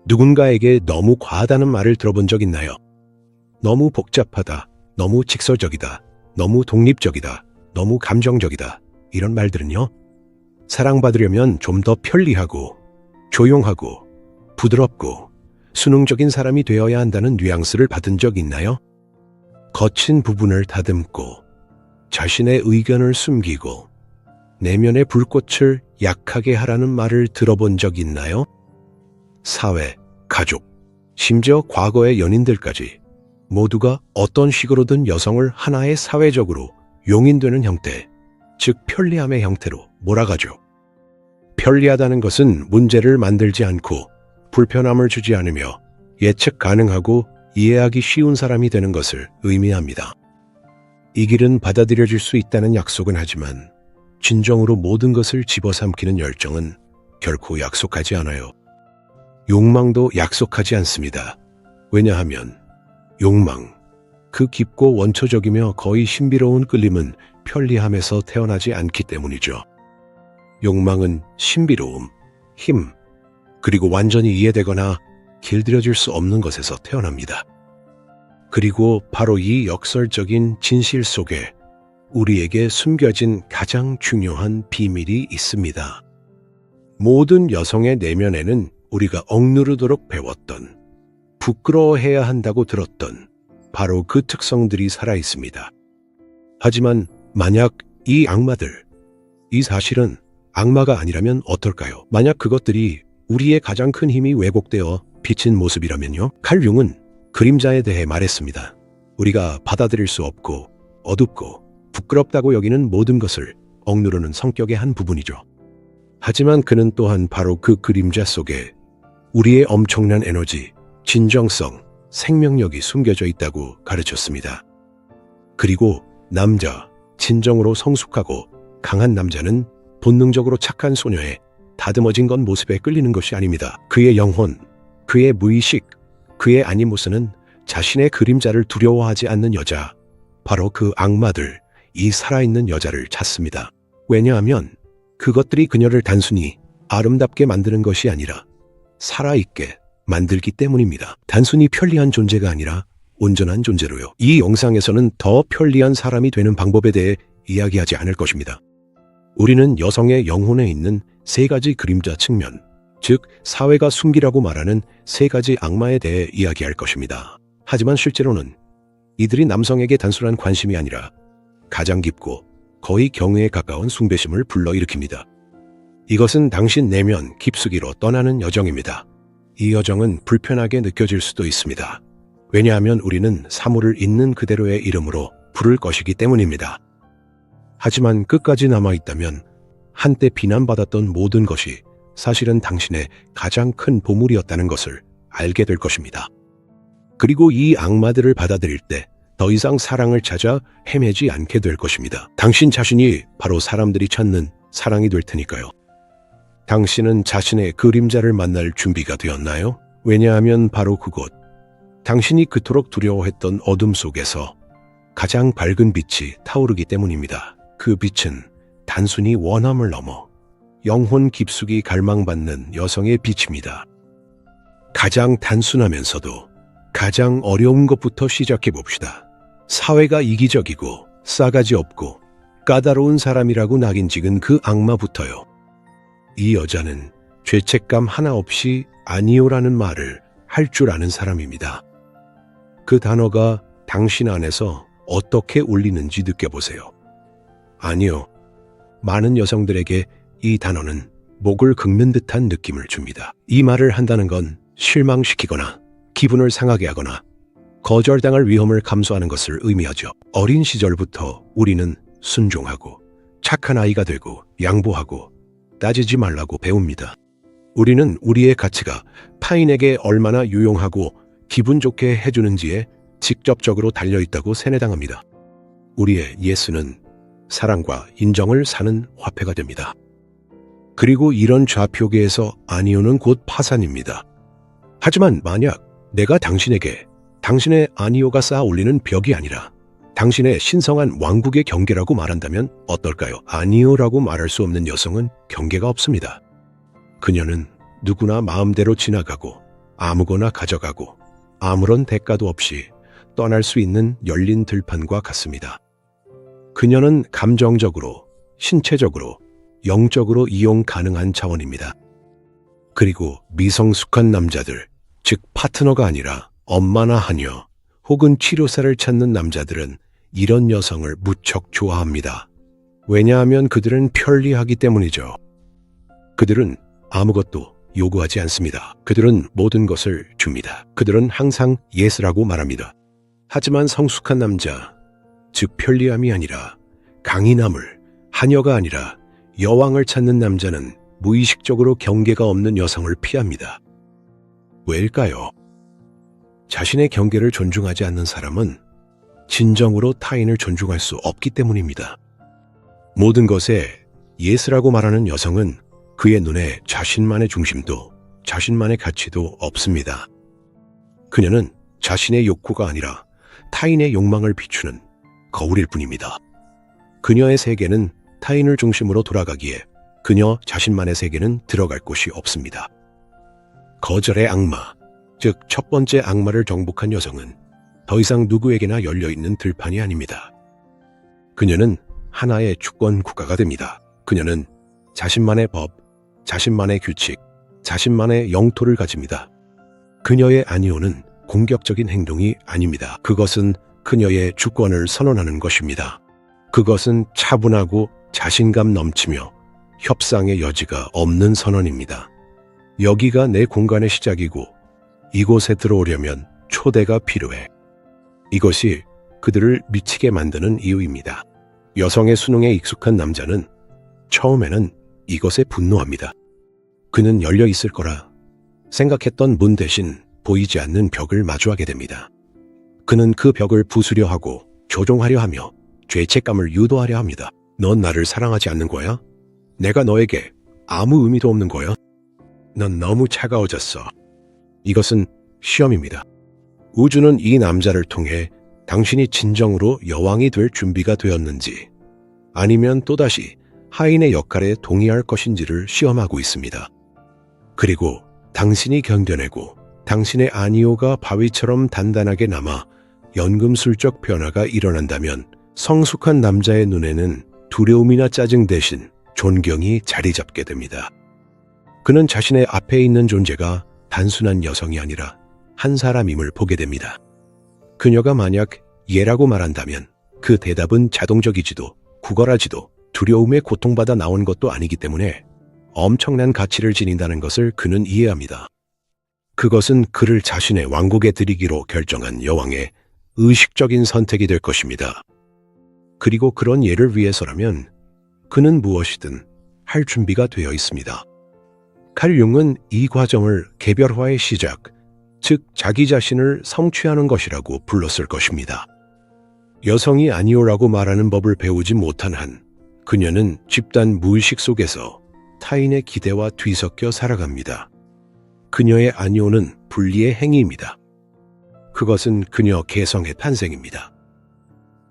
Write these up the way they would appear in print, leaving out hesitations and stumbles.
누군가에게 너무 과하다는 말을 들어본 적 있나요? 너무 복잡하다, 너무 직설적이다, 너무 독립적이다, 너무 감정적이다. 이런 말들은요, 사랑받으려면 좀 더 편리하고 조용하고 부드럽고 수능적인 사람이 되어야 한다는 뉘앙스를 받은 적 있나요? 거친 부분을 다듬고 자신의 의견을 숨기고 내면의 불꽃을 약하게 하라는 말을 들어본 적 있나요? 사회, 가족, 심지어 과거의 연인들까지 모두가 어떤 식으로든 여성을 하나의 사회적으로 용인되는 형태, 즉 편리함의 형태로 몰아가죠. 편리하다는 것은 문제를 만들지 않고 불편함을 주지 않으며 예측 가능하고 이해하기 쉬운 사람이 되는 것을 의미합니다. 이 길은 받아들여질 수 있다는 약속은 하지만 진정으로 모든 것을 집어삼키는 열정은 결코 약속하지 않아요. 욕망도 약속하지 않습니다. 왜냐하면 욕망, 그 깊고 원초적이며 거의 신비로운 끌림은 편리함에서 태어나지 않기 때문이죠. 욕망은 신비로움, 힘, 그리고 완전히 이해되거나 길들여질 수 없는 것에서 태어납니다. 그리고 바로 이 역설적인 진실 속에 우리에게 숨겨진 가장 중요한 비밀이 있습니다. 모든 여성의 내면에는 우리가 억누르도록 배웠던, 부끄러워해야 한다고 들었던 바로 그 특성들이 살아 있습니다. 하지만 만약 이 악마들, 이 사실은 악마가 아니라면 어떨까요? 만약 그것들이 우리의 가장 큰 힘이 왜곡되어 비친 모습이라면요? 칼 융은 그림자에 대해 말했습니다. 우리가 받아들일 수 없고 어둡고 부끄럽다고 여기는 모든 것을 억누르는 성격의 한 부분이죠. 하지만 그는 또한 바로 그 그림자 속에 우리의 엄청난 에너지, 진정성, 생명력이 숨겨져 있다고 가르쳤습니다. 그리고 남자, 진정으로 성숙하고 강한 남자는 본능적으로 착한 소녀의 다듬어진 건 모습에 끌리는 것이 아닙니다. 그의 영혼, 그의 무의식, 그의 아니모스는 자신의 그림자를 두려워하지 않는 여자, 바로 그 악마들, 이 살아있는 여자를 찾습니다. 왜냐하면 그것들이 그녀를 단순히 아름답게 만드는 것이 아니라 살아있게 만들기 때문입니다. 단순히 편리한 존재가 아니라 온전한 존재로요. 이 영상에서는 더 편리한 사람이 되는 방법에 대해 이야기하지 않을 것입니다. 우리는 여성의 영혼에 있는 세 가지 그림자 측면, 즉 사회가 숨기라고 말하는 세 가지 악마에 대해 이야기할 것입니다. 하지만 실제로는 이들이 남성에게 단순한 관심이 아니라 가장 깊고 거의 경외에 가까운 숭배심을 불러일으킵니다. 이것은 당신 내면 깊숙이로 떠나는 여정입니다. 이 여정은 불편하게 느껴질 수도 있습니다. 왜냐하면 우리는 사물을 있는 그대로의 이름으로 부를 것이기 때문입니다. 하지만 끝까지 남아있다면 한때 비난받았던 모든 것이 사실은 당신의 가장 큰 보물이었다는 것을 알게 될 것입니다. 그리고 이 악마들을 받아들일 때 더 이상 사랑을 찾아 헤매지 않게 될 것입니다. 당신 자신이 바로 사람들이 찾는 사랑이 될 테니까요. 당신은 자신의 그림자를 만날 준비가 되었나요? 왜냐하면 바로 그곳, 당신이 그토록 두려워했던 어둠 속에서 가장 밝은 빛이 타오르기 때문입니다. 그 빛은 단순히 원함을 넘어 영혼 깊숙이 갈망받는 여성의 빛입니다. 가장 단순하면서도 가장 어려운 것부터 시작해 봅시다. 사회가 이기적이고 싸가지 없고 까다로운 사람이라고 낙인 찍은 그 악마부터요. 이 여자는 죄책감 하나 없이 아니요라는 말을 할 줄 아는 사람입니다. 그 단어가 당신 안에서 어떻게 울리는지 느껴보세요. 아니요. 많은 여성들에게 이 단어는 목을 긁는 듯한 느낌을 줍니다. 이 말을 한다는 건 실망시키거나 기분을 상하게 하거나 거절당할 위험을 감수하는 것을 의미하죠. 어린 시절부터 우리는 순종하고 착한 아이가 되고 양보하고 따지지 말라고 배웁니다. 우리는 우리의 가치가 타인에게 얼마나 유용하고 기분 좋게 해주는지에 직접적으로 달려있다고 세뇌당합니다. 우리의 예수는 사랑과 인정을 사는 화폐가 됩니다. 그리고 이런 좌표계에서 아니오는 곧 파산입니다. 하지만 만약 내가 당신에게 당신의 아니오가 쌓아 올리는 벽이 아니라 당신의 신성한 왕국의 경계라고 말한다면 어떨까요? 아니오라고 말할 수 없는 여성은 경계가 없습니다. 그녀는 누구나 마음대로 지나가고 아무거나 가져가고 아무런 대가도 없이 떠날 수 있는 열린 들판과 같습니다. 그녀는 감정적으로, 신체적으로, 영적으로 이용 가능한 차원입니다. 그리고 미성숙한 남자들, 즉 파트너가 아니라 엄마나 하녀, 혹은 치료사를 찾는 남자들은 이런 여성을 무척 좋아합니다. 왜냐하면 그들은 편리하기 때문이죠. 그들은 아무것도 요구하지 않습니다. 그들은 모든 것을 줍니다. 그들은 항상 예스라고 말합니다. 하지만 성숙한 남자, 즉 편리함이 아니라 강인함을, 하녀가 아니라 여왕을 찾는 남자는 무의식적으로 경계가 없는 여성을 피합니다. 왜일까요? 자신의 경계를 존중하지 않는 사람은 진정으로 타인을 존중할 수 없기 때문입니다. 모든 것에 예스라고 말하는 여성은 그의 눈에 자신만의 중심도, 자신만의 가치도 없습니다. 그녀는 자신의 욕구가 아니라 타인의 욕망을 비추는 거울일 뿐입니다. 그녀의 세계는 타인을 중심으로 돌아가기에 그녀 자신만의 세계는 들어갈 곳이 없습니다. 거절의 악마, 즉 첫 번째 악마를 정복한 여성은 더 이상 누구에게나 열려있는 들판이 아닙니다. 그녀는 하나의 주권 국가가 됩니다. 그녀는 자신만의 법, 자신만의 규칙, 자신만의 영토를 가집니다. 그녀의 아니오는 공격적인 행동이 아닙니다. 그것은 그녀의 주권을 선언하는 것입니다. 그것은 차분하고 자신감 넘치며 협상의 여지가 없는 선언입니다. 여기가 내 공간의 시작이고 이곳에 들어오려면 초대가 필요해. 이것이 그들을 미치게 만드는 이유입니다. 여성의 수능에 익숙한 남자는 처음에는 이것에 분노합니다. 그는 열려 있을 거라 생각했던 문 대신 보이지 않는 벽을 마주하게 됩니다. 그는 그 벽을 부수려 하고 조종하려 하며 죄책감을 유도하려 합니다. 넌 나를 사랑하지 않는 거야? 내가 너에게 아무 의미도 없는 거야? 넌 너무 차가워졌어. 이것은 시험입니다. 우주는 이 남자를 통해 당신이 진정으로 여왕이 될 준비가 되었는지 아니면 또다시 하인의 역할에 동의할 것인지를 시험하고 있습니다. 그리고 당신이 견뎌내고 당신의 아니오가 바위처럼 단단하게 남아 연금술적 변화가 일어난다면 성숙한 남자의 눈에는 두려움이나 짜증 대신 존경이 자리 잡게 됩니다. 그는 자신의 앞에 있는 존재가 단순한 여성이 아니라 한 사람임을 보게 됩니다. 그녀가 만약 예라고 말한다면 그 대답은 자동적이지도 구걸하지도 두려움에 고통받아 나온 것도 아니기 때문에 엄청난 가치를 지닌다는 것을 그는 이해합니다. 그것은 그를 자신의 왕국에 들이기로 결정한 여왕의 의식적인 선택이 될 것입니다. 그리고 그런 예를 위해서라면 그는 무엇이든 할 준비가 되어 있습니다. 칼 융은 이 과정을 개별화의 시작, 즉 자기 자신을 성취하는 것이라고 불렀을 것입니다. 여성이 아니오라고 말하는 법을 배우지 못한 한 그녀는 집단 무의식 속에서 타인의 기대와 뒤섞여 살아갑니다. 그녀의 아니오는 분리의 행위입니다. 그것은 그녀 개성의 탄생입니다.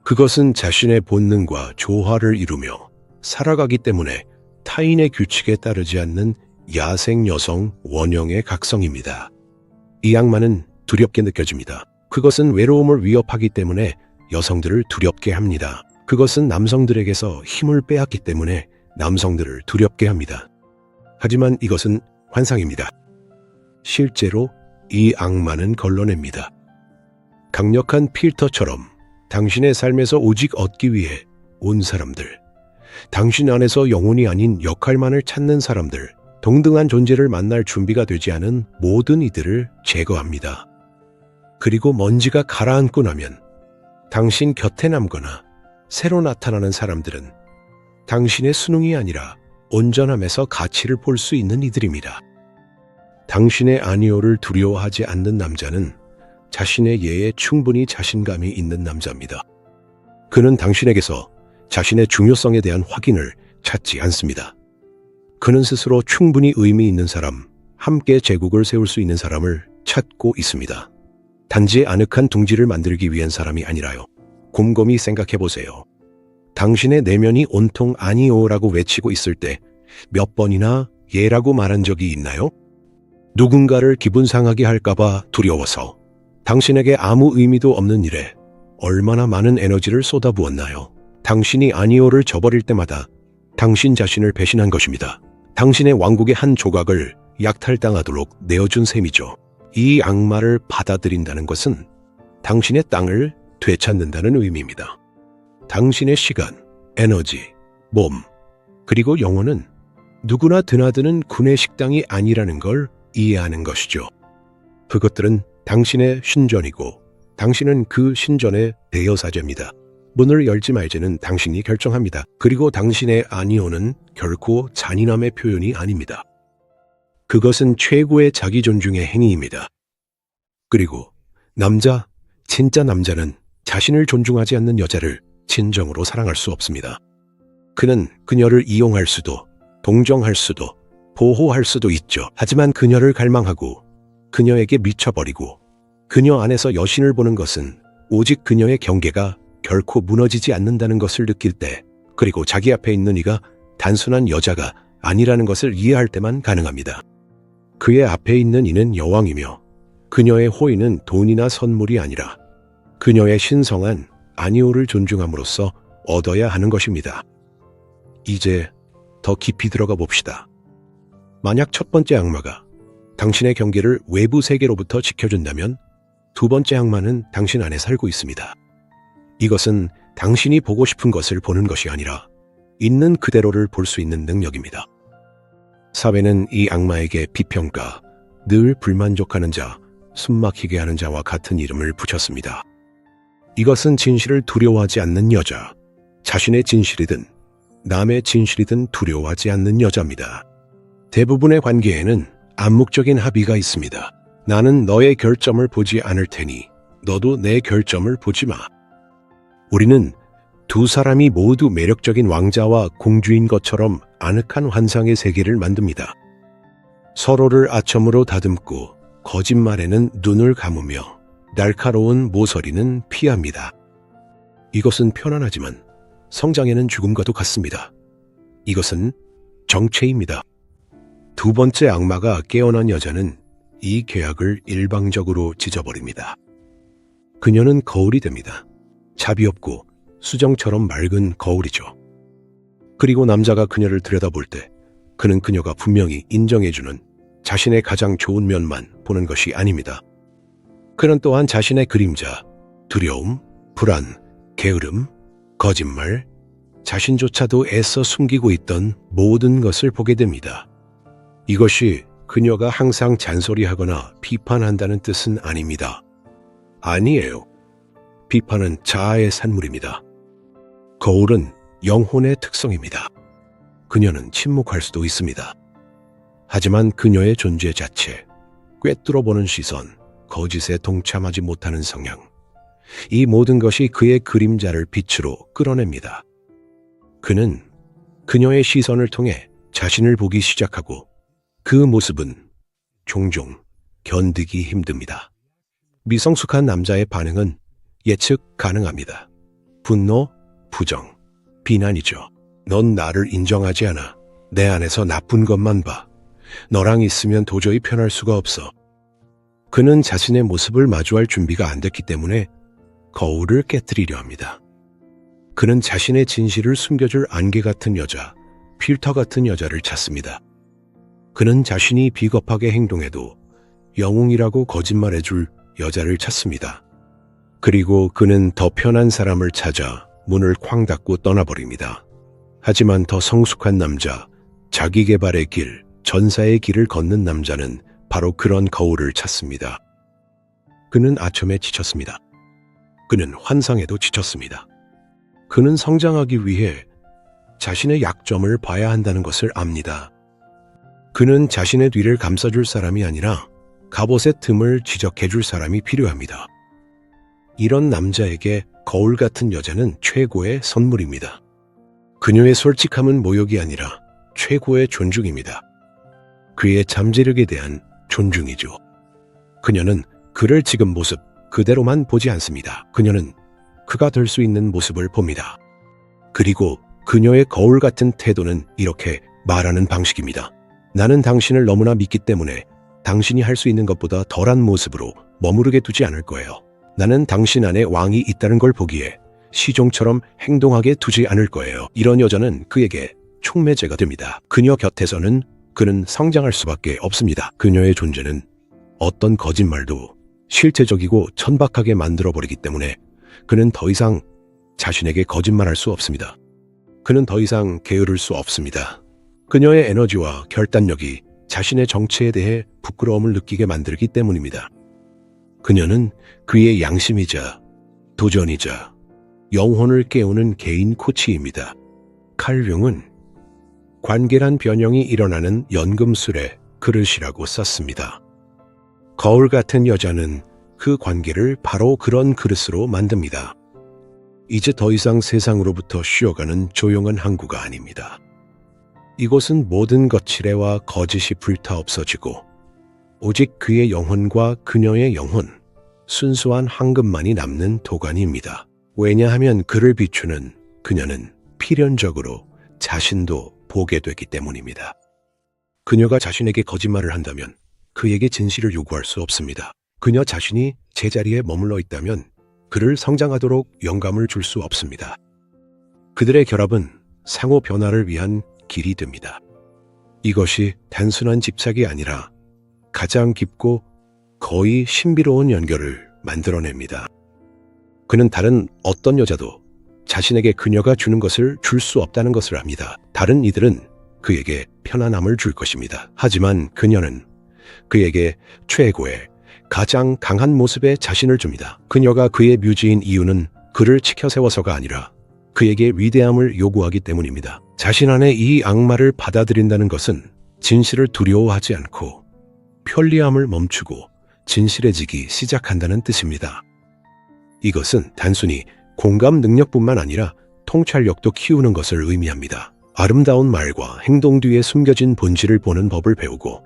그것은 자신의 본능과 조화를 이루며 살아가기 때문에 타인의 규칙에 따르지 않는 야생 여성 원형의 각성입니다. 이 악마는 두렵게 느껴집니다. 그것은 외로움을 위협하기 때문에 여성들을 두렵게 합니다. 그것은 남성들에게서 힘을 빼앗기 때문에 남성들을 두렵게 합니다. 하지만 이것은 환상입니다. 실제로 이 악마는 걸러냅니다. 강력한 필터처럼 당신의 삶에서 오직 얻기 위해 온 사람들, 당신 안에서 영혼이 아닌 역할만을 찾는 사람들, 동등한 존재를 만날 준비가 되지 않은 모든 이들을 제거합니다. 그리고 먼지가 가라앉고 나면 당신 곁에 남거나 새로 나타나는 사람들은 당신의 수능이 아니라 온전함에서 가치를 볼 수 있는 이들입니다. 당신의 아니오를 두려워하지 않는 남자는 자신의 예에 충분히 자신감이 있는 남자입니다. 그는 당신에게서 자신의 중요성에 대한 확인을 찾지 않습니다. 그는 스스로 충분히 의미 있는 사람, 함께 제국을 세울 수 있는 사람을 찾고 있습니다. 단지 아늑한 둥지를 만들기 위한 사람이 아니라요. 곰곰이 생각해보세요. 당신의 내면이 온통 아니오라고 외치고 있을 때 몇 번이나 예라고 말한 적이 있나요? 누군가를 기분 상하게 할까봐 두려워서 당신에게 아무 의미도 없는 일에 얼마나 많은 에너지를 쏟아부었나요? 당신이 아니오를 저버릴 때마다 당신 자신을 배신한 것입니다. 당신의 왕국의 한 조각을 약탈당하도록 내어준 셈이죠. 이 악마를 받아들인다는 것은 당신의 땅을 되찾는다는 의미입니다. 당신의 시간, 에너지, 몸, 그리고 영혼은 누구나 드나드는 군의 식당이 아니라는 걸 이해하는 것이죠. 그것들은 당신의 신전이고 당신은 그 신전의 대여사제입니다. 문을 열지 말지는 당신이 결정합니다. 그리고 당신의 아니오는 결코 잔인함의 표현이 아닙니다. 그것은 최고의 자기 존중의 행위입니다. 그리고 진짜 남자는 자신을 존중하지 않는 여자를 진정으로 사랑할 수 없습니다. 그는 그녀를 이용할 수도, 동정할 수도, 보호할 수도 있죠. 하지만 그녀를 갈망하고 그녀에게 미쳐버리고 그녀 안에서 여신을 보는 것은 오직 그녀의 경계가 결코 무너지지 않는다는 것을 느낄 때, 그리고 자기 앞에 있는 이가 단순한 여자가 아니라는 것을 이해할 때만 가능합니다. 그의 앞에 있는 이는 여왕이며 그녀의 호의는 돈이나 선물이 아니라 그녀의 신성한 아니오를 존중함으로써 얻어야 하는 것입니다. 이제 더 깊이 들어가 봅시다. 만약 첫 번째 악마가 당신의 경계를 외부 세계로부터 지켜준다면 두 번째 악마는 당신 안에 살고 있습니다. 이것은 당신이 보고 싶은 것을 보는 것이 아니라 있는 그대로를 볼 수 있는 능력입니다. 사회는 이 악마에게 비평가, 늘 불만족하는 자, 숨막히게 하는 자와 같은 이름을 붙였습니다. 이것은 진실을 두려워하지 않는 여자, 자신의 진실이든 남의 진실이든 두려워하지 않는 여자입니다. 대부분의 관계에는 암묵적인 합의가 있습니다. 나는 너의 결점을 보지 않을 테니 너도 내 결점을 보지 마. 우리는 두 사람이 모두 매력적인 왕자와 공주인 것처럼 아늑한 환상의 세계를 만듭니다. 서로를 아첨으로 다듬고 거짓말에는 눈을 감으며 날카로운 모서리는 피합니다. 이것은 편안하지만 성장에는 죽음과도 같습니다. 이것은 정체입니다. 두 번째 악마가 깨어난 여자는 이 계약을 일방적으로 찢어버립니다. 그녀는 거울이 됩니다. 자비 없고 수정처럼 맑은 거울이죠. 그리고 남자가 그녀를 들여다볼 때 그는 그녀가 분명히 인정해주는 자신의 가장 좋은 면만 보는 것이 아닙니다. 그는 또한 자신의 그림자, 두려움, 불안, 게으름, 거짓말, 자신조차도 애써 숨기고 있던 모든 것을 보게 됩니다. 이것이 그녀가 항상 잔소리하거나 비판한다는 뜻은 아닙니다. 아니에요. 비판은 자아의 산물입니다. 거울은 영혼의 특성입니다. 그녀는 침묵할 수도 있습니다. 하지만 그녀의 존재 자체, 꿰뚫어보는 시선, 거짓에 동참하지 못하는 성향, 이 모든 것이 그의 그림자를 빛으로 끌어냅니다. 그는 그녀의 시선을 통해 자신을 보기 시작하고 그 모습은 종종 견디기 힘듭니다. 미성숙한 남자의 반응은 예측 가능합니다. 분노, 부정, 비난이죠. 넌 나를 인정하지 않아. 내 안에서 나쁜 것만 봐. 너랑 있으면 도저히 편할 수가 없어. 그는 자신의 모습을 마주할 준비가 안 됐기 때문에 거울을 깨뜨리려 합니다. 그는 자신의 진실을 숨겨줄 안개 같은 여자, 필터 같은 여자를 찾습니다. 그는 자신이 비겁하게 행동해도 영웅이라고 거짓말해줄 여자를 찾습니다. 그리고 그는 더 편한 사람을 찾아 문을 쾅 닫고 떠나버립니다. 하지만 더 성숙한 남자, 자기계발의 길, 전사의 길을 걷는 남자는 바로 그런 거울을 찾습니다. 그는 아첨에 지쳤습니다. 그는 환상에도 지쳤습니다. 그는 성장하기 위해 자신의 약점을 봐야 한다는 것을 압니다. 그는 자신의 뒤를 감싸줄 사람이 아니라 갑옷의 틈을 지적해줄 사람이 필요합니다. 이런 남자에게 거울 같은 여자는 최고의 선물입니다. 그녀의 솔직함은 모욕이 아니라 최고의 존중입니다. 그의 잠재력에 대한 존중이죠. 그녀는 그를 지금 모습 그대로만 보지 않습니다. 그녀는 그가 될 수 있는 모습을 봅니다. 그리고 그녀의 거울 같은 태도는 이렇게 말하는 방식입니다. 나는 당신을 너무나 믿기 때문에 당신이 할 수 있는 것보다 덜한 모습으로 머무르게 두지 않을 거예요. 나는 당신 안에 왕이 있다는 걸 보기에 시종처럼 행동하게 두지 않을 거예요. 이런 여자는 그에게 촉매제가 됩니다. 그녀 곁에서는 그는 성장할 수밖에 없습니다. 그녀의 존재는 어떤 거짓말도 실제적이고 천박하게 만들어버리기 때문에 그는 더 이상 자신에게 거짓말할 수 없습니다. 그는 더 이상 게으를 수 없습니다. 그녀의 에너지와 결단력이 자신의 정체에 대해 부끄러움을 느끼게 만들기 때문입니다. 그녀는 그의 양심이자 도전이자 영혼을 깨우는 개인 코치입니다. 칼 융은 관계란 변형이 일어나는 연금술의 그릇이라고 썼습니다. 거울 같은 여자는 그 관계를 바로 그런 그릇으로 만듭니다. 이제 더 이상 세상으로부터 쉬어가는 조용한 항구가 아닙니다. 이곳은 모든 거칠애와 거짓이 불타 없어지고 오직 그의 영혼과 그녀의 영혼, 순수한 황금만이 남는 도가니입니다. 왜냐하면 그를 비추는 그녀는 필연적으로 자신도 보게 되기 때문입니다. 그녀가 자신에게 거짓말을 한다면 그에게 진실을 요구할 수 없습니다. 그녀 자신이 제자리에 머물러 있다면 그를 성장하도록 영감을 줄 수 없습니다. 그들의 결합은 상호 변화를 위한 길이 됩니다. 이것이 단순한 집착이 아니라 가장 깊고 거의 신비로운 연결을 만들어냅니다. 그는 다른 어떤 여자도 자신에게 그녀가 주는 것을 줄 수 없다는 것을 압니다. 다른 이들은 그에게 편안함을 줄 것입니다. 하지만 그녀는 그에게 최고의 가장 강한 모습의 자신을 줍니다. 그녀가 그의 뮤즈인 이유는 그를 치켜세워서가 아니라 그에게 위대함을 요구하기 때문입니다. 자신 안에 이 악마를 받아들인다는 것은 진실을 두려워하지 않고 편리함을 멈추고 진실해지기 시작한다는 뜻입니다. 이것은 단순히 공감 능력뿐만 아니라 통찰력도 키우는 것을 의미합니다. 아름다운 말과 행동 뒤에 숨겨진 본질을 보는 법을 배우고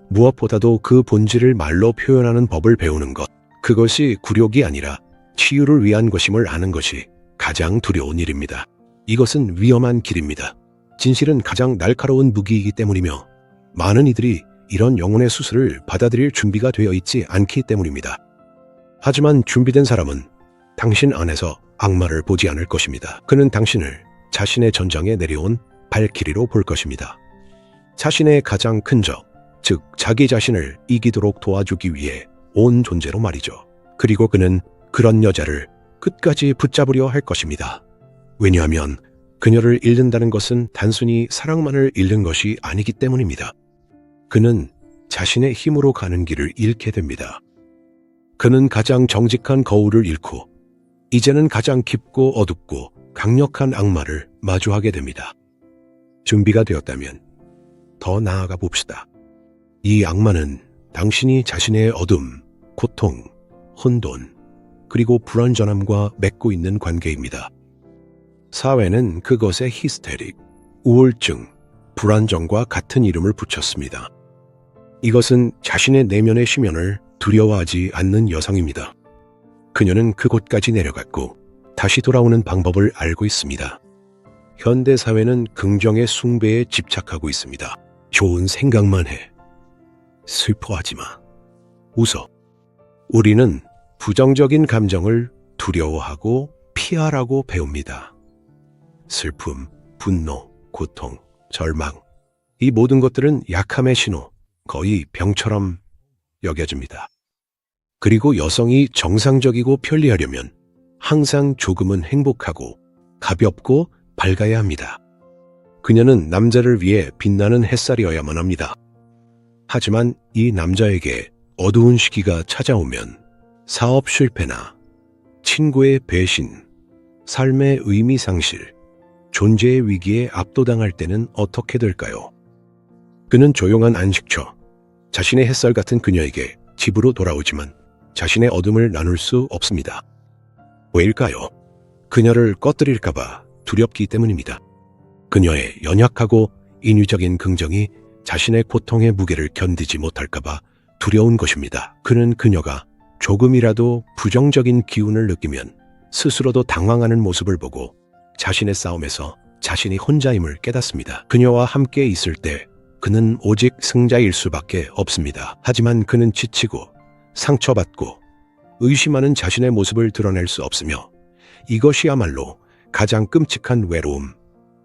무엇보다도 그 본질을 말로 표현하는 법을 배우는 것, 그것이 굴욕이 아니라 치유를 위한 것임을 아는 것이 가장 두려운 일입니다. 이것은 위험한 길입니다. 진실은 가장 날카로운 무기이기 때문이며 많은 이들이 이런 영혼의 수술을 받아들일 준비가 되어 있지 않기 때문입니다. 하지만 준비된 사람은 당신 안에서 악마를 보지 않을 것입니다. 그는 당신을 자신의 전장에 내려온 발키리로 볼 것입니다. 자신의 가장 큰 적, 즉 자기 자신을 이기도록 도와주기 위해 온 존재로 말이죠. 그리고 그는 그런 여자를 끝까지 붙잡으려 할 것입니다. 왜냐하면 그녀를 잃는다는 것은 단순히 사랑만을 잃는 것이 아니기 때문입니다. 그는 자신의 힘으로 가는 길을 잃게 됩니다. 그는 가장 정직한 거울을 잃고 이제는 가장 깊고 어둡고 강력한 악마를 마주하게 됩니다. 준비가 되었다면 더 나아가 봅시다. 이 악마는 당신이 자신의 어둠, 고통, 혼돈, 그리고 불완전함과 맺고 있는 관계입니다. 사회는 그것에 히스테릭, 우울증, 불안정과 같은 이름을 붙였습니다. 이것은 자신의 내면의 심연을 두려워하지 않는 여성입니다. 그녀는 그곳까지 내려갔고 다시 돌아오는 방법을 알고 있습니다. 현대 사회는 긍정의 숭배에 집착하고 있습니다. 좋은 생각만 해. 슬퍼하지 마. 웃어. 우리는 부정적인 감정을 두려워하고 피하라고 배웁니다. 슬픔, 분노, 고통, 절망. 이 모든 것들은 약함의 신호, 거의 병처럼 여겨집니다. 그리고 여성이 정상적이고 편리하려면 항상 조금은 행복하고 가볍고 밝아야 합니다. 그녀는 남자를 위해 빛나는 햇살이어야만 합니다. 하지만 이 남자에게 어두운 시기가 찾아오면 사업 실패나 친구의 배신, 삶의 의미 상실, 존재의 위기에 압도당할 때는 어떻게 될까요? 그는 조용한 안식처, 자신의 햇살 같은 그녀에게 집으로 돌아오지만 자신의 어둠을 나눌 수 없습니다. 왜일까요? 그녀를 꺼뜨릴까봐 두렵기 때문입니다. 그녀의 연약하고 인위적인 긍정이 자신의 고통의 무게를 견디지 못할까봐 두려운 것입니다. 그는 그녀가 조금이라도 부정적인 기운을 느끼면 스스로도 당황하는 모습을 보고 자신의 싸움에서 자신이 혼자임을 깨닫습니다. 그녀와 함께 있을 때 그는 오직 승자일 수밖에 없습니다. 하지만 그는 지치고 상처받고 의심하는 자신의 모습을 드러낼 수 없으며 이것이야말로 가장 끔찍한 외로움,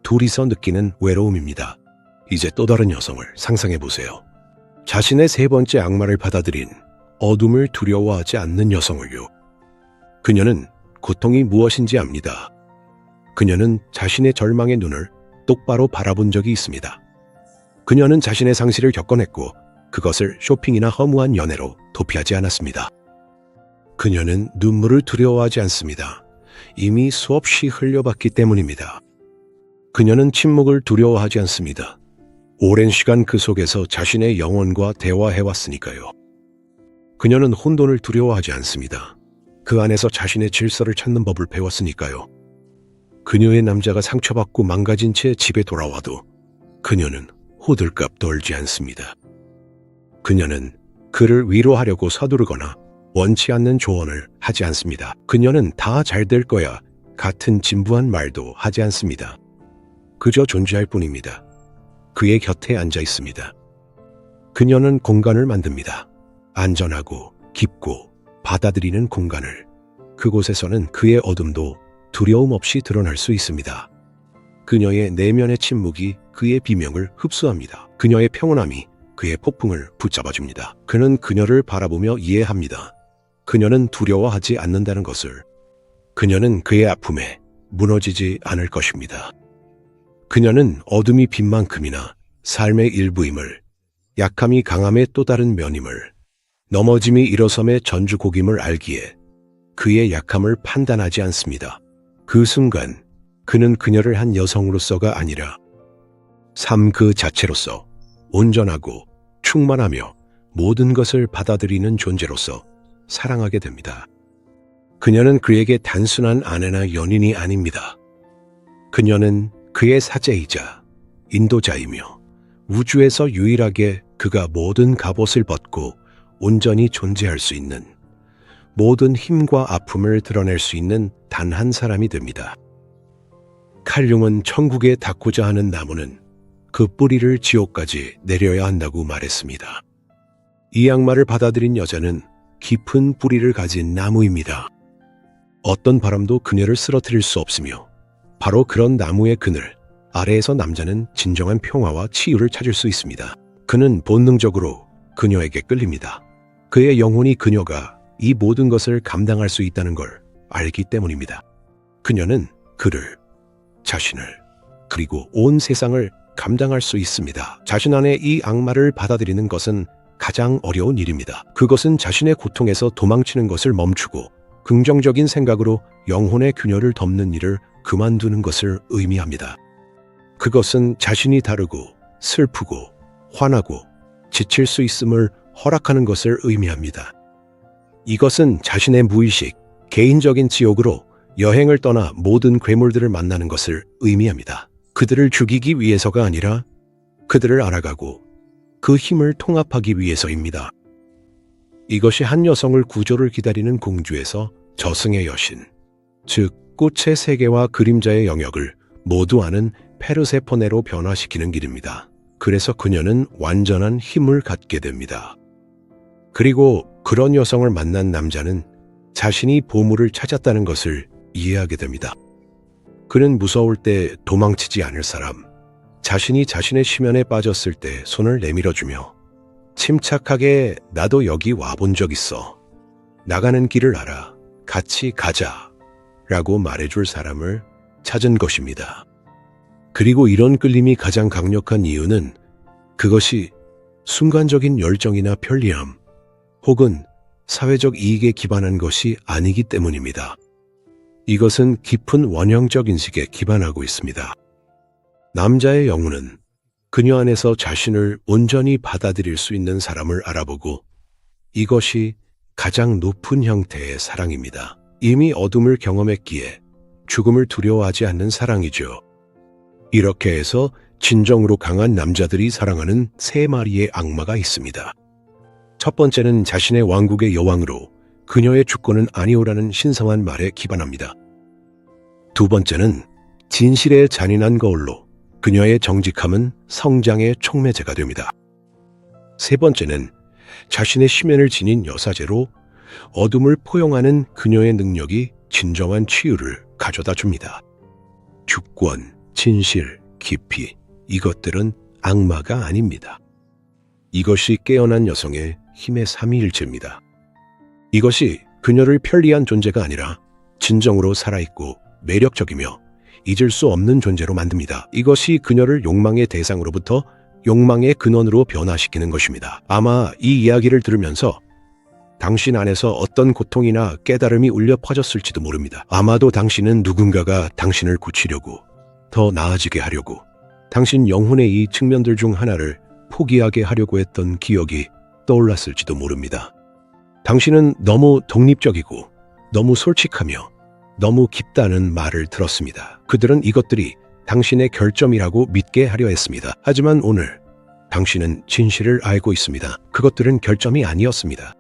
둘이서 느끼는 외로움입니다. 이제 또 다른 여성을 상상해 보세요. 자신의 세 번째 악마를 받아들인 어둠을 두려워하지 않는 여성을요. 그녀는 고통이 무엇인지 압니다. 그녀는 자신의 절망의 눈을 똑바로 바라본 적이 있습니다. 그녀는 자신의 상실을 겪어냈고 그것을 쇼핑이나 허무한 연애로 도피하지 않았습니다. 그녀는 눈물을 두려워하지 않습니다. 이미 수없이 흘려봤기 때문입니다. 그녀는 침묵을 두려워하지 않습니다. 오랜 시간 그 속에서 자신의 영혼과 대화해왔으니까요. 그녀는 혼돈을 두려워하지 않습니다. 그 안에서 자신의 질서를 찾는 법을 배웠으니까요. 그녀의 남자가 상처받고 망가진 채 집에 돌아와도 그녀는 호들갑 떨지 않습니다. 그녀는 그를 위로하려고 서두르거나 원치 않는 조언을 하지 않습니다. 그녀는 다 잘 될 거야 같은 진부한 말도 하지 않습니다. 그저 존재할 뿐입니다. 그의 곁에 앉아 있습니다. 그녀는 공간을 만듭니다. 안전하고 깊고 받아들이는 공간을. 그곳에서는 그의 어둠도 두려움 없이 드러날 수 있습니다. 그녀의 내면의 침묵이 그의 비명을 흡수합니다. 그녀의 평온함이 그의 폭풍을 붙잡아줍니다. 그는 그녀를 바라보며 이해합니다. 그녀는 두려워하지 않는다는 것을. 그녀는 그의 아픔에 무너지지 않을 것입니다. 그녀는 어둠이 빈 만큼이나 삶의 일부임을, 약함이 강함의 또 다른 면임을, 넘어짐이 일어섬의 전주곡임을 알기에 그의 약함을 판단하지 않습니다. 그 순간 그는 그녀를 한 여성으로서가 아니라 삶 그 자체로서 온전하고 충만하며 모든 것을 받아들이는 존재로서 사랑하게 됩니다. 그녀는 그에게 단순한 아내나 연인이 아닙니다. 그녀는 그의 사제이자 인도자이며 우주에서 유일하게 그가 모든 갑옷을 벗고 온전히 존재할 수 있는, 모든 힘과 아픔을 드러낼 수 있는 단 한 사람이 됩니다. 칼융은 천국에 닿고자 하는 나무는 그 뿌리를 지옥까지 내려야 한다고 말했습니다. 이 악마를 받아들인 여자는 깊은 뿌리를 가진 나무입니다. 어떤 바람도 그녀를 쓰러뜨릴 수 없으며 바로 그런 나무의 그늘 아래에서 남자는 진정한 평화와 치유를 찾을 수 있습니다. 그는 본능적으로 그녀에게 끌립니다. 그의 영혼이 그녀가 이 모든 것을 감당할 수 있다는 걸 알기 때문입니다. 그녀는 그를, 자신을, 그리고 온 세상을 감당할 수 있습니다. 자신 안에 이 악마를 받아들이는 것은 가장 어려운 일입니다. 그것은 자신의 고통에서 도망치는 것을 멈추고 긍정적인 생각으로 영혼의 균열을 덮는 일을 그만두는 것을 의미합니다. 그것은 자신이 다르고 슬프고 화나고 지칠 수 있음을 허락하는 것을 의미합니다. 이것은 자신의 무의식, 개인적인 지옥으로 여행을 떠나 모든 괴물들을 만나는 것을 의미합니다. 그들을 죽이기 위해서가 아니라 그들을 알아가고 그 힘을 통합하기 위해서입니다. 이것이 한 여성을 구조를 기다리는 공주에서 저승의 여신, 즉 꽃의 세계와 그림자의 영역을 모두 아는 페르세포네로 변화시키는 길입니다. 그래서 그녀는 완전한 힘을 갖게 됩니다. 그리고 그런 여성을 만난 남자는 자신이 보물을 찾았다는 것을 이해하게 됩니다. 그는 무서울 때 도망치지 않을 사람, 자신이 자신의 심연에 빠졌을 때 손을 내밀어주며 침착하게 나도 여기 와본 적 있어. 나가는 길을 알아. 같이 가자. 라고 말해줄 사람을 찾은 것입니다. 그리고 이런 끌림이 가장 강력한 이유는 그것이 순간적인 열정이나 편리함 혹은 사회적 이익에 기반한 것이 아니기 때문입니다. 이것은 깊은 원형적 인식에 기반하고 있습니다. 남자의 영혼은 그녀 안에서 자신을 온전히 받아들일 수 있는 사람을 알아보고 이것이 가장 높은 형태의 사랑입니다. 이미 어둠을 경험했기에 죽음을 두려워하지 않는 사랑이죠. 이렇게 해서 진정으로 강한 남자들이 사랑하는 세 마리의 악마가 있습니다. 첫 번째는 자신의 왕국의 여왕으로 그녀의 주권은 아니오라는 신성한 말에 기반합니다. 두 번째는 진실의 잔인한 거울로 그녀의 정직함은 성장의 촉매제가 됩니다. 세 번째는 자신의 심연을 지닌 여사제로 어둠을 포용하는 그녀의 능력이 진정한 치유를 가져다 줍니다. 주권, 진실, 깊이, 이것들은 악마가 아닙니다. 이것이 깨어난 여성의 힘의 삼위일체입니다. 이것이 그녀를 편리한 존재가 아니라 진정으로 살아있고 매력적이며 잊을 수 없는 존재로 만듭니다. 이것이 그녀를 욕망의 대상으로부터 욕망의 근원으로 변화시키는 것입니다. 아마 이 이야기를 들으면서 당신 안에서 어떤 고통이나 깨달음이 울려 퍼졌을지도 모릅니다. 아마도 당신은 누군가가 당신을 고치려고, 더 나아지게 하려고, 당신 영혼의 이 측면들 중 하나를 포기하게 하려고 했던 기억이 떠올랐을지도 모릅니다. 당신은 너무 독립적이고 너무 솔직하며 너무 깊다는 말을 들었습니다. 그들은 이것들이 당신의 결점이라고 믿게 하려 했습니다. 하지만 오늘 당신은 진실을 알고 있습니다. 그것들은 결점이 아니었습니다.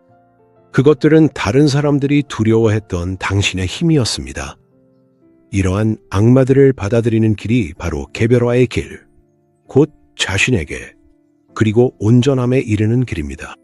그것들은 다른 사람들이 두려워했던 당신의 힘이었습니다. 이러한 악마들을 받아들이는 길이 바로 개별화의 길, 곧 자신에게 그리고 온전함에 이르는 길입니다.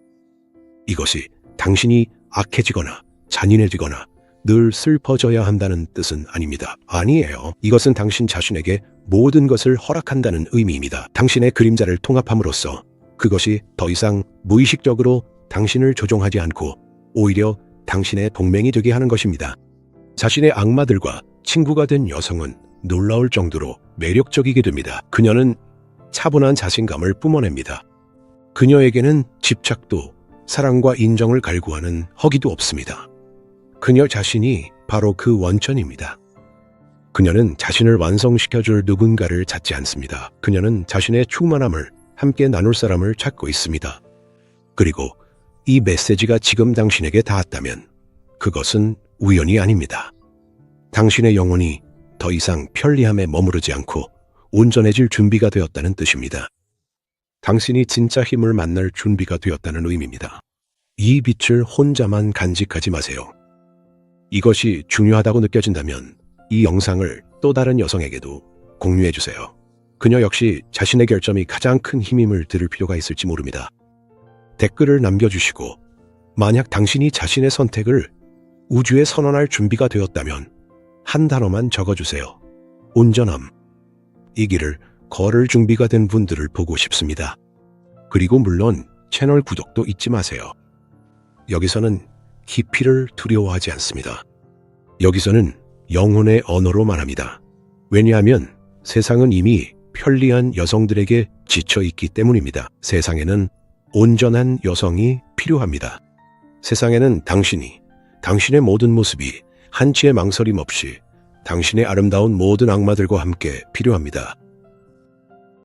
이것이 당신이 악해지거나 잔인해지거나 늘 슬퍼져야 한다는 뜻은 아닙니다. 아니에요. 이것은 당신 자신에게 모든 것을 허락한다는 의미입니다. 당신의 그림자를 통합함으로써 그것이 더 이상 무의식적으로 당신을 조종하지 않고 오히려 당신의 동맹이 되게 하는 것입니다. 자신의 악마들과 친구가 된 여성은 놀라울 정도로 매력적이게 됩니다. 그녀는 차분한 자신감을 뿜어냅니다. 그녀에게는 집착도 사랑과 인정을 갈구하는 허기도 없습니다. 그녀 자신이 바로 그 원천입니다. 그녀는 자신을 완성시켜줄 누군가를 찾지 않습니다. 그녀는 자신의 충만함을 함께 나눌 사람을 찾고 있습니다. 그리고 이 메시지가 지금 당신에게 닿았다면 그것은 우연이 아닙니다. 당신의 영혼이 더 이상 편리함에 머무르지 않고 온전해질 준비가 되었다는 뜻입니다. 당신이 진짜 힘을 만날 준비가 되었다는 의미입니다. 이 빛을 혼자만 간직하지 마세요. 이것이 중요하다고 느껴진다면 이 영상을 또 다른 여성에게도 공유해 주세요. 그녀 역시 자신의 결점이 가장 큰 힘임을 들을 필요가 있을지 모릅니다. 댓글을 남겨주시고 만약 당신이 자신의 선택을 우주에 선언할 준비가 되었다면 한 단어만 적어주세요. 온전함. 이 길을 걸을 준비가 된 분들을 보고 싶습니다. 그리고 물론 채널 구독도 잊지 마세요. 여기서는 깊이를 두려워하지 않습니다. 여기서는 영혼의 언어로 말합니다. 왜냐하면 세상은 이미 편리한 여성들에게 지쳐 있기 때문입니다. 세상에는 온전한 여성이 필요합니다. 세상에는 당신이, 당신의 모든 모습이 한치의 망설임 없이 당신의 아름다운 모든 악마들과 함께 필요합니다.